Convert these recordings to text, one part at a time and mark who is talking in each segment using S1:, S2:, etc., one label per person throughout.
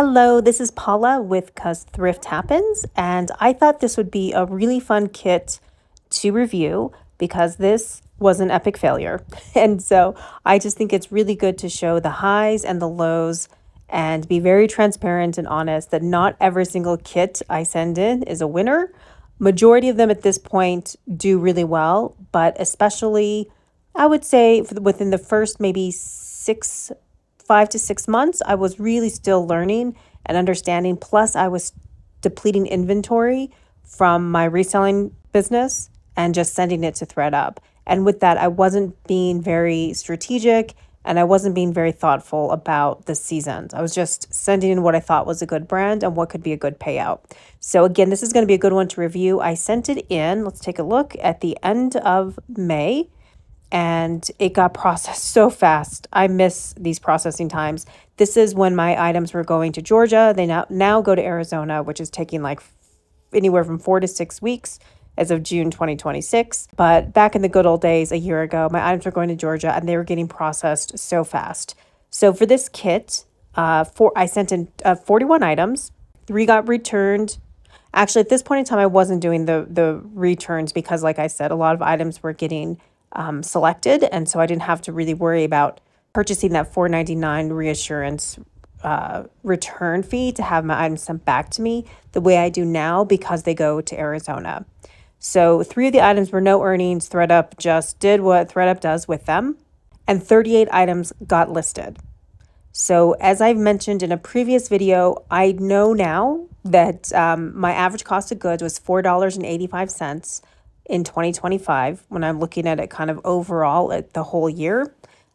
S1: Hello, this is Paula with 'Cause Thrift Happens, and I thought this would be a really fun kit to review because this was an epic failure. And so I just think it's really good to show the highs and the lows and be very transparent and honest that not every single kit I send in is a winner. Majority of them at this point do really well, but especially I would say within the first maybe 5 to 6 months, I was really still learning and understanding. Plus, I was depleting inventory from my reselling business and just sending it to ThredUp. And with that, I wasn't being very strategic and I wasn't being very thoughtful about the seasons. I was just sending in what I thought was a good brand and what could be a good payout. So again, this is going to be a good one to review. I sent it in, let's take a look, at the end of May, and it got processed so fast. I miss these processing times. This is when my items were going to Georgia. They now go to Arizona, which is taking like anywhere from 4 to 6 weeks as of June 2026. But back in the good old days, a year ago, my items were going to Georgia and they were getting processed so fast. So for this kit, I sent in 41 items. 3 got returned. Actually, at this point in time, I wasn't doing the returns because, like I said, a lot of items were getting selected, and so I didn't have to really worry about purchasing that $4.99 reassurance return fee to have my items sent back to me the way I do now because they go to Arizona. So 3 of the items were no earnings. ThredUp just did what ThredUp does with them, and 38 items got listed. So as I've mentioned in a previous video, I know now that my average cost of goods was $4.85 in 2025 when I'm looking at it kind of overall at the whole year.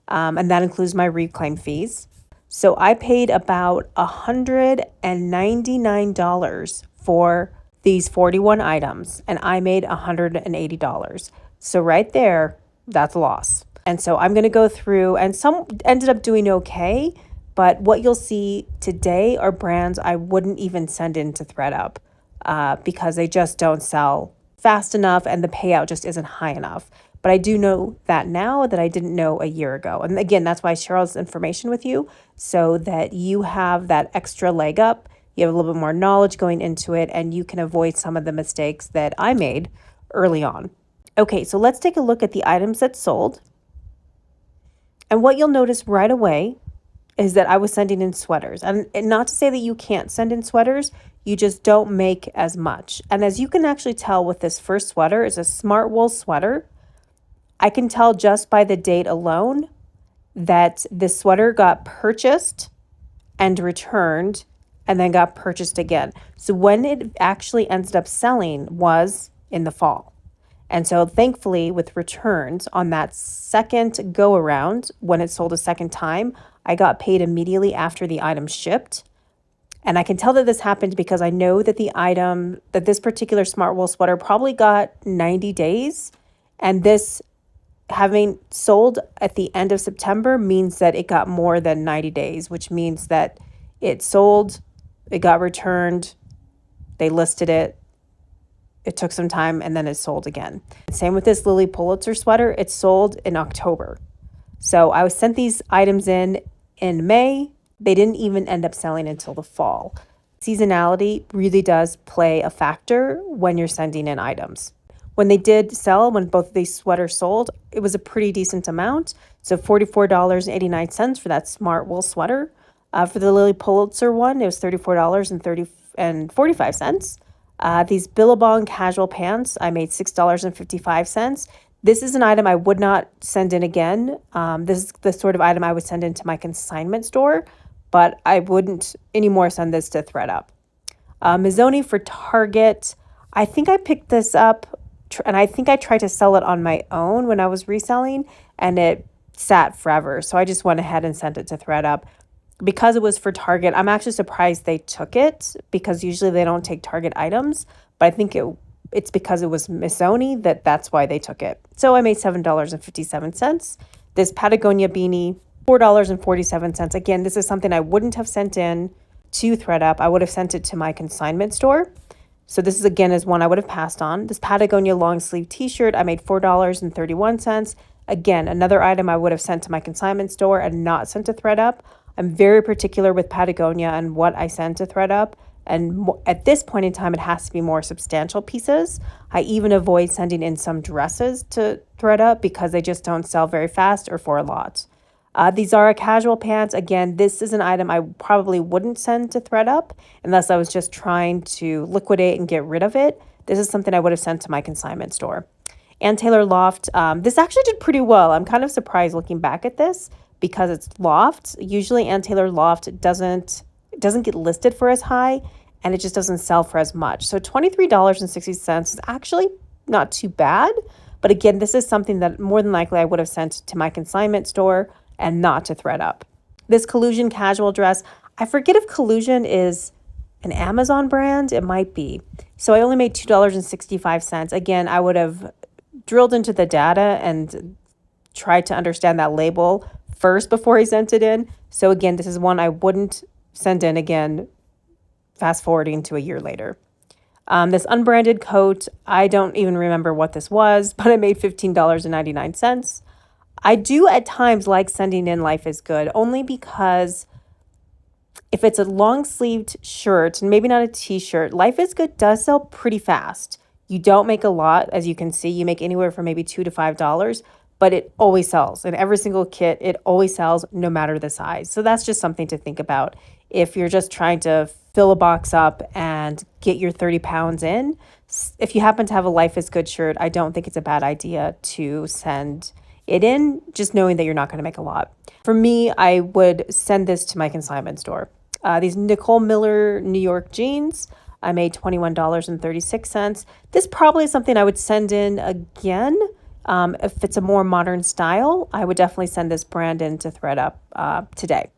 S1: And that includes my reclaim fees. So I paid about $199 for these 41 items and I made $180. So right there, that's a loss. And so I'm going to go through, and some ended up doing okay, but what you'll see today are brands I wouldn't even send into ThredUp because they just don't sell fast enough and the payout just isn't high enough. But I do know that now that I didn't know a year ago. And again, that's why I share all this information with you so that you have that extra leg up. You have a little bit more knowledge going into it and you can avoid some of the mistakes that I made early on. Okay, so let's take a look at the items that sold. And what you'll notice right away is that I was sending in sweaters. And not to say that you can't send in sweaters, you just don't make as much. And as you can actually tell with this first sweater, it's a smart wool sweater. I can tell just by the date alone that this sweater got purchased and returned and then got purchased again. So when it actually ended up selling was in the fall. And so thankfully with returns on that second go around, when it sold a second time, I got paid immediately after the item shipped. And I can tell that this happened because I know that this particular smart wool sweater probably got 90 days. And this having sold at the end of September means that it got more than 90 days, which means that it sold, it got returned, they listed it, it took some time, and then it sold again. Same with this Lilly Pulitzer sweater. It sold in October. So I sent these items in May. They didn't even end up selling until the fall. Seasonality really does play a factor when you're sending in items. When they did sell, when both of these sweaters sold, it was a pretty decent amount. So $44.89 for that smart wool sweater. For the Lilly Pulitzer one, it was $34.45. These Billabong casual pants, I made $6.55. This is an item I would not send in again. This is the sort of item I would send into my consignment store, but I wouldn't anymore send this to ThredUp. Mizoni for Target. I think I picked this up and I think I tried to sell it on my own when I was reselling and it sat forever. So I just went ahead and sent it to ThredUp. Because it was for Target, I'm actually surprised they took it because usually they don't take Target items, but I think it's because it was Mizoni that's why they took it. So I made $7.57. This Patagonia beanie, $4.47. Again, this is something I wouldn't have sent in to ThredUp. I would have sent it to my consignment store. So this is again is one I would have passed on. This Patagonia long sleeve t-shirt, I made $4.31. Again, another item I would have sent to my consignment store and not sent to ThredUp. I'm very particular with Patagonia and what I send to ThredUp. And at this point in time, it has to be more substantial pieces. I even avoid sending in some dresses to ThredUp because they just don't sell very fast or for a lot. These are casual pants. Again, this is an item I probably wouldn't send to ThredUp unless I was just trying to liquidate and get rid of it. This is something I would have sent to my consignment store. And Taylor Loft, this actually did pretty well. I'm kind of surprised looking back at this because it's Loft. Usually Ann Taylor Loft doesn't get listed for as high, and it just doesn't sell for as much. So $23.60 is actually not too bad. But again, this is something that more than likely I would have sent to my consignment store and not to ThredUp. This Collusion casual dress, I forget if Collusion is an Amazon brand. It might be. So I only made $2.65. Again, I would have drilled into the data and tried to understand that label first before I sent it in. So again, this is one I wouldn't send in again, fast forwarding to a year later. This unbranded coat, I don't even remember what this was, but I made $15.99. I do at times like sending in Life is Good, only because if it's a long sleeved shirt, and maybe not a t-shirt, Life is Good does sell pretty fast. You don't make a lot, as you can see. You make anywhere from maybe $2 to $5, but it always sells. In every single kit, it always sells no matter the size. So that's just something to think about. If you're just trying to fill a box up and get your 30 pounds in, if you happen to have a Life is Good shirt, I don't think it's a bad idea to send it in, just knowing that you're not going to make a lot. For me, I would send this to my consignment store. These Nicole Miller New York jeans, I made $21.36. This probably is something I would send in again. If it's a more modern style, I would definitely send this brand in to ThredUp today.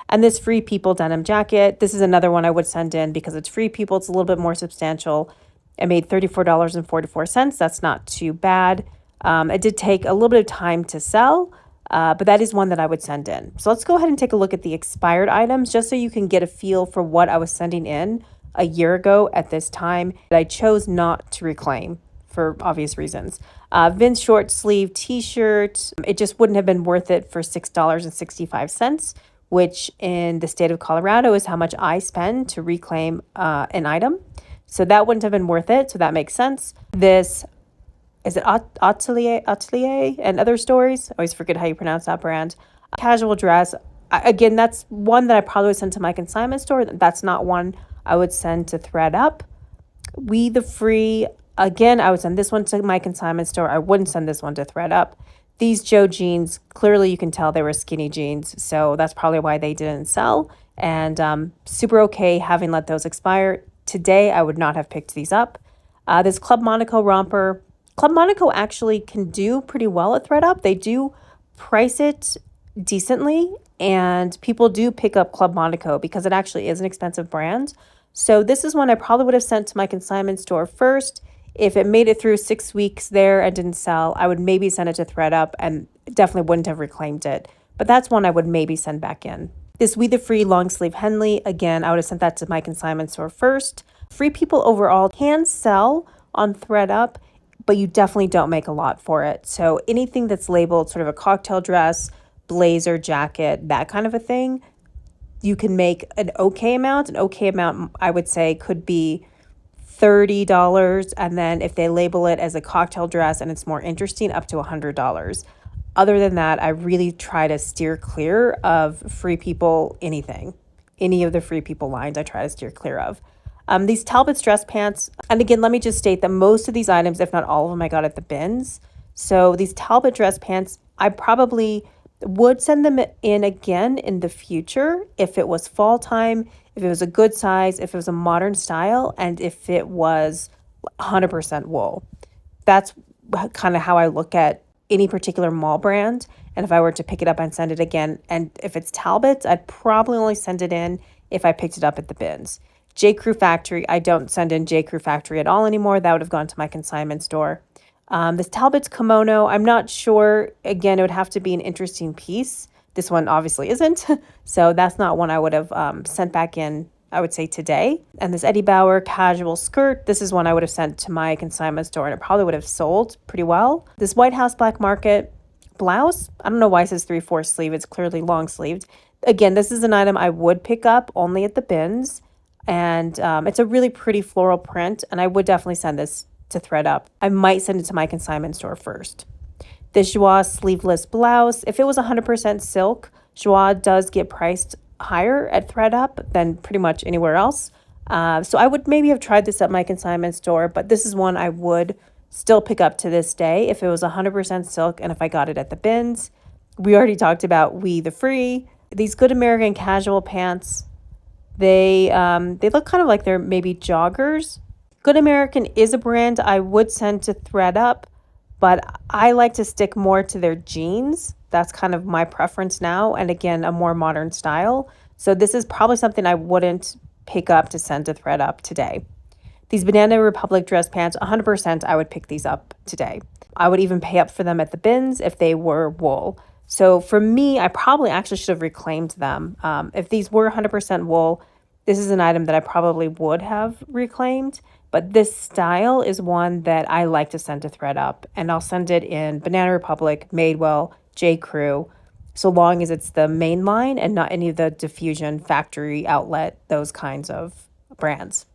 S1: And this Free People denim jacket, this is another one I would send in because it's Free People. It's a little bit more substantial. I made $34.44. That's not too bad. It did take a little bit of time to sell, but that is one that I would send in. So let's go ahead and take a look at the expired items just so you can get a feel for what I was sending in a year ago at this time that I chose not to reclaim for obvious reasons. Vince short sleeve t-shirt, it just wouldn't have been worth it for $6.65, which in the state of Colorado is how much I spend to reclaim an item. So that wouldn't have been worth it. So that makes sense. This is it Atelier and Other Stories? I always forget how you pronounce that brand. Casual dress. Again, that's one that I probably would send to my consignment store. That's not one I would send to ThredUp. We the Free. Again, I would send this one to my consignment store. I wouldn't send this one to ThredUp. These Joe jeans, clearly you can tell they were skinny jeans. So that's probably why they didn't sell. And super okay having let those expire. Today, I would not have picked these up. This Club Monaco romper. Club Monaco actually can do pretty well at ThredUp. They do price it decently, and people do pick up Club Monaco because it actually is an expensive brand. So this is one I probably would have sent to my consignment store first. If it made it through 6 weeks there and didn't sell, I would maybe send it to ThredUp and definitely wouldn't have reclaimed it. But that's one I would maybe send back in. This We the Free long sleeve Henley, again, I would have sent that to my consignment store first. Free People overall can sell on ThredUp, but you definitely don't make a lot for it. So anything that's labeled sort of a cocktail dress, blazer, jacket, that kind of a thing, you can make an okay amount. An okay amount, I would say, could be $30. And then if they label it as a cocktail dress and it's more interesting, up to $100. Other than that, I really try to steer clear of Free People anything. Any of the Free People lines I try to steer clear of. These Talbot's dress pants, and again, let me just state that most of these items, if not all of them, I got at the bins. So these Talbot dress pants, I probably would send them in again in the future if it was fall time, if it was a good size, if it was a modern style, and if it was 100% wool. That's kind of how I look at any particular mall brand. And if I were to pick it up and send it again, and if it's Talbot's, I'd probably only send it in if I picked it up at the bins. J. Crew Factory, I don't send in J. Crew Factory at all anymore. That would have gone to my consignment store. This Talbot's kimono, I'm not sure. Again, it would have to be an interesting piece. This one obviously isn't. So that's not one I would have sent back in, I would say, today. And this Eddie Bauer casual skirt, this is one I would have sent to my consignment store and it probably would have sold pretty well. This White House Black Market blouse, I don't know why it says 3/4 sleeve. It's clearly long sleeved. Again, this is an item I would pick up only at the bins. And it's a really pretty floral print. And I would definitely send this to ThredUp. I might send it to my consignment store first. The Joie sleeveless blouse, if it was 100% silk, Joie does get priced higher at ThredUp than pretty much anywhere else. So I would maybe have tried this at my consignment store, but this is one I would still pick up to this day if it was 100% silk and if I got it at the bins. We already talked about We the Free. These Good American casual pants, they look kind of like they're maybe joggers. Good American is a brand I would send to ThredUp, but I like to stick more to their jeans. That's kind of my preference now. And again, a more modern style. So this is probably something I wouldn't pick up to send to ThredUp today. These Banana Republic dress pants, 100% I would pick these up today. I would even pay up for them at the bins if they were wool. So for me, I probably actually should have reclaimed them. If these were 100% wool, this is an item that I probably would have reclaimed. But this style is one that I like to send to ThredUp. And I'll send it in Banana Republic, Madewell, J. Crew, so long as it's the main line and not any of the diffusion, factory outlet, those kinds of brands.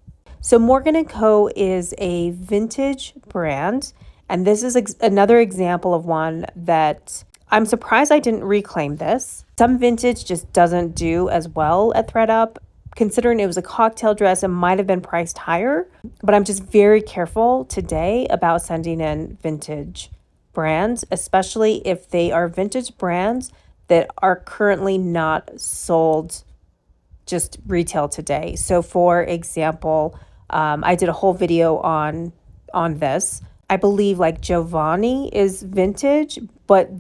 S1: So Morgan & Co. is a vintage brand, and this is another example of one that I'm surprised I didn't reclaim this. Some vintage just doesn't do as well at ThredUp. Considering it was a cocktail dress, it might have been priced higher, but I'm just very careful today about sending in vintage brands, especially if they are vintage brands that are currently not sold just retail today. So for example, I did a whole video on this. I believe like Giovanni is vintage, but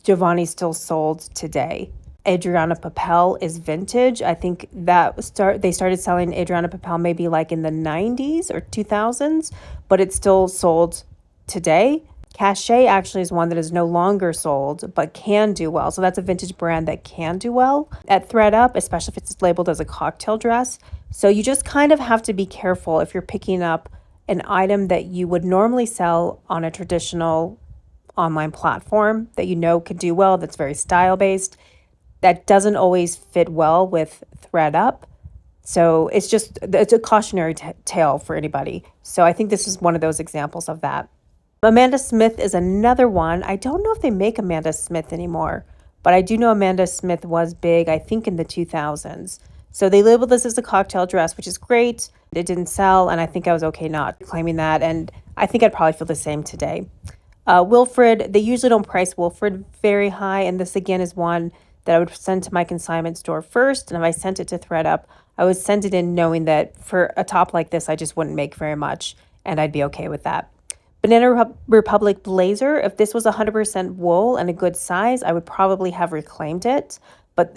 S1: Giovanni's still sold today. Adriana Papel is vintage. I think they started selling Adriana Papel maybe like in the 90s or 2000s, but it's still sold today. Cachet actually is one that is no longer sold, but can do well. So that's a vintage brand that can do well at ThredUp, especially if it's labeled as a cocktail dress. So you just kind of have to be careful if you're picking up an item that you would normally sell on a traditional online platform that you know could do well, that's very style-based, that doesn't always fit well with ThredUp. So it's a cautionary tale for anybody. So I think this is one of those examples of that. Amanda Smith is another one. I don't know if they make Amanda Smith anymore, but I do know Amanda Smith was big, I think in the 2000s. So they labeled this as a cocktail dress, which is great. It didn't sell, and I think I was okay not claiming that. And I think I'd probably feel the same today. Wilfred, they usually don't price Wilfred very high. And this again is one that I would send to my consignment store first. And if I sent it to ThredUp, I would send it in knowing that for a top like this, I just wouldn't make very much and I'd be okay with that. Banana Republic blazer, if this was 100% wool and a good size, I would probably have reclaimed it. But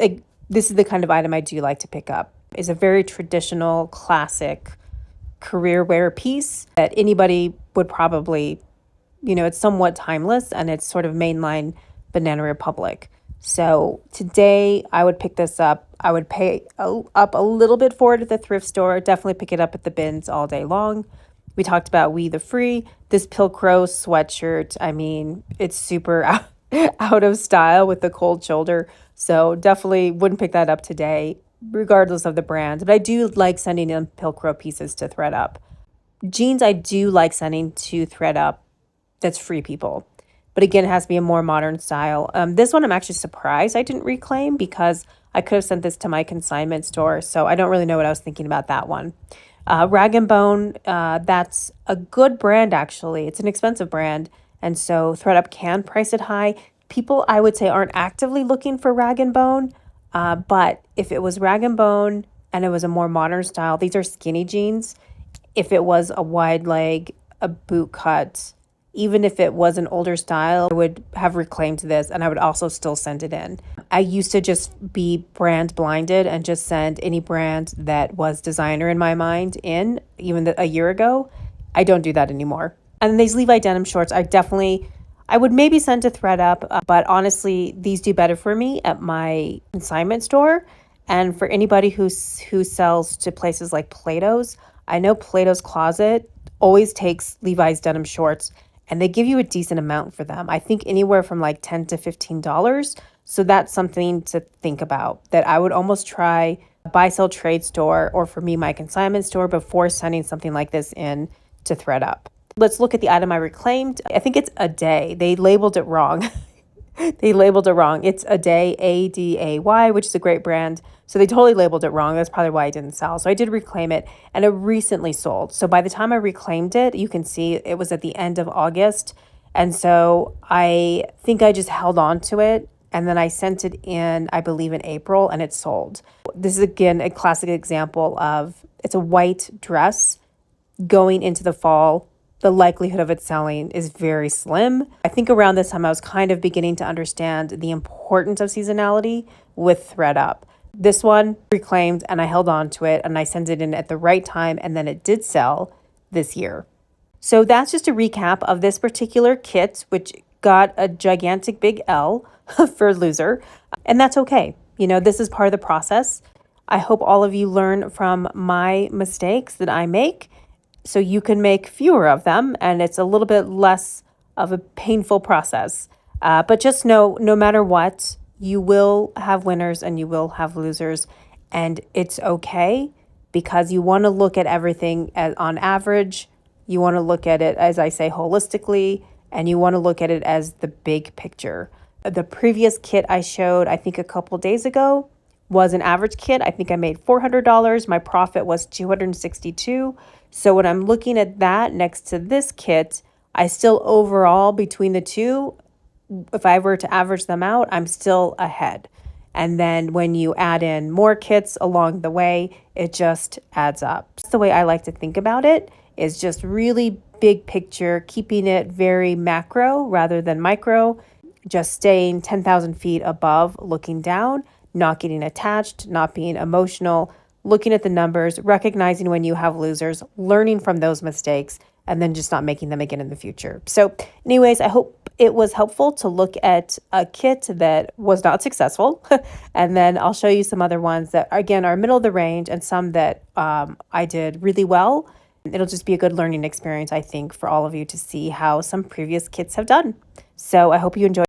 S1: this is the kind of item I do like to pick up. It's a very traditional, classic career wear piece that anybody would probably, it's somewhat timeless and it's sort of mainline Banana Republic. So today I would pick this up. I would pay up a little bit for it at the thrift store. Definitely pick it up at the bins all day long. We talked about We the Free. This Pilcrow sweatshirt, I mean, it's super out of style with the cold shoulder. So definitely wouldn't pick that up today, regardless of the brand. But I do like sending in Pilcrow pieces to ThredUp. Jeans I do like sending to ThredUp. That's Free People. But again, it has to be a more modern style. This one I'm actually surprised I didn't reclaim because I could have sent this to my consignment store. So I don't really know what I was thinking about that one. Rag & Bone, that's a good brand, actually. It's an expensive brand, and so ThredUp can price it high. People, I would say, aren't actively looking for Rag & Bone, but if it was Rag & Bone and it was a more modern style, these are skinny jeans. If it was a wide leg, a boot cut, even if it was an older style, I would have reclaimed this and I would also still send it in. I used to just be brand blinded and just send any brand that was designer in my mind in, even a year ago. I don't do that anymore. And these Levi denim shorts, I would maybe send to ThredUp, but honestly, these do better for me at my consignment store. And for anybody who sells to places like Plato's, I know Plato's Closet always takes Levi's denim shorts and they give you a decent amount for them. I think anywhere from like $10 to $15. So that's something to think about, that I would almost try a buy sell trade store, or for me, my consignment store, before sending something like this in to ThredUp. Let's look at the item I reclaimed. I think it's a day. They labeled it wrong. They labeled it wrong. It's a day, ADAY, which is a great brand. So they totally labeled it wrong. That's probably why I didn't sell. So I did reclaim it, and it recently sold. So by the time I reclaimed it, you can see it was at the end of August. And so I think I just held on to it, and then I sent it in, I believe, in April, and it sold. This is, again, a classic example of, it's a white dress going into the fall. The likelihood of it selling is very slim. I think around this time I was kind of beginning to understand the importance of seasonality with ThredUp. This one reclaimed, and I held on to it, and I sent it in at the right time, and then it did sell this year. So that's just a recap of this particular kit, which got a gigantic big L for loser, and that's okay. You know, this is part of the process. I hope all of you learn from my mistakes that I make, so you can make fewer of them, and it's a little bit less of a painful process. But just know, no matter what, you will have winners and you will have losers, and it's okay, because you want to look at everything on average. You want to look at it, as I say, holistically, and you want to look at it as the big picture. The previous kit I showed, I think a couple days ago, was an average kit. I think I made $400. My profit was $262. So when I'm looking at that next to this kit, I still overall, between the two, if I were to average them out, I'm still ahead. And then when you add in more kits along the way, it just adds up. That's the way I like to think about it, is just really big picture, keeping it very macro rather than micro, just staying 10,000 feet above, looking down, not getting attached, not being emotional, looking at the numbers, recognizing when you have losers, learning from those mistakes, and then just not making them again in the future. So anyways, I hope it was helpful to look at a kit that was not successful. And then I'll show you some other ones that, again, are middle of the range, and some that I did really well. It'll just be a good learning experience, I think, for all of you to see how some previous kits have done. So I hope you enjoyed.